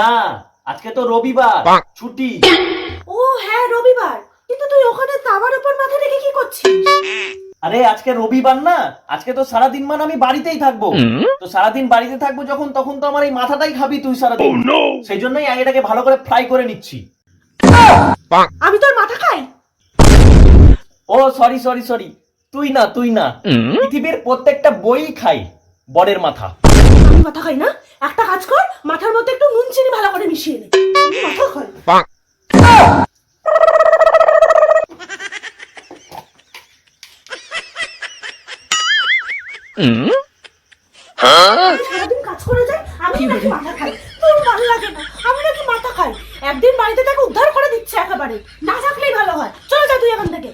না, আজকে তো রবিবার, ছুটি। ও হ্যাঁ রবিবার, কিন্তু তুই ওখানে তাওয়ার উপর মাথা রেখে কি করছিস? আরে আজকে রবিবার না, আজকে তো সারাদিন মানে আমি বাড়িতেই থাকবো। তো সারাদিন বাড়িতে থাকবো যখন, তখন তো আমার এই মাথাটাই খাবি তুই সারাদিন। সেই জন্যই এটাকে ভালো করে ফ্রাই করে নিচ্ছি। আমি তোর মাথা খাই? ও সরি সরি সরি, তুই না, পৃথিবীর প্রত্যেকটা বই খাই বরের মাথা। আমি মাথা খাই না? একটা কাজ কর, মাথার মধ্যে একটু নুন চিনি ভালো করে মিশিয়ে নে, আমি মাথা খাই। আমি সারাদিন কাজ করে যাই, আমি নাকি মাথা খাই? তোর ভালো লাগে না? আমি নাকি মাথা খাই? একদিন বাড়িতে তাকে উদ্ধার করে দিচ্ছে একেবারে, না থাকলেই ভালো হয়। চলে যা তুই এখান থেকে।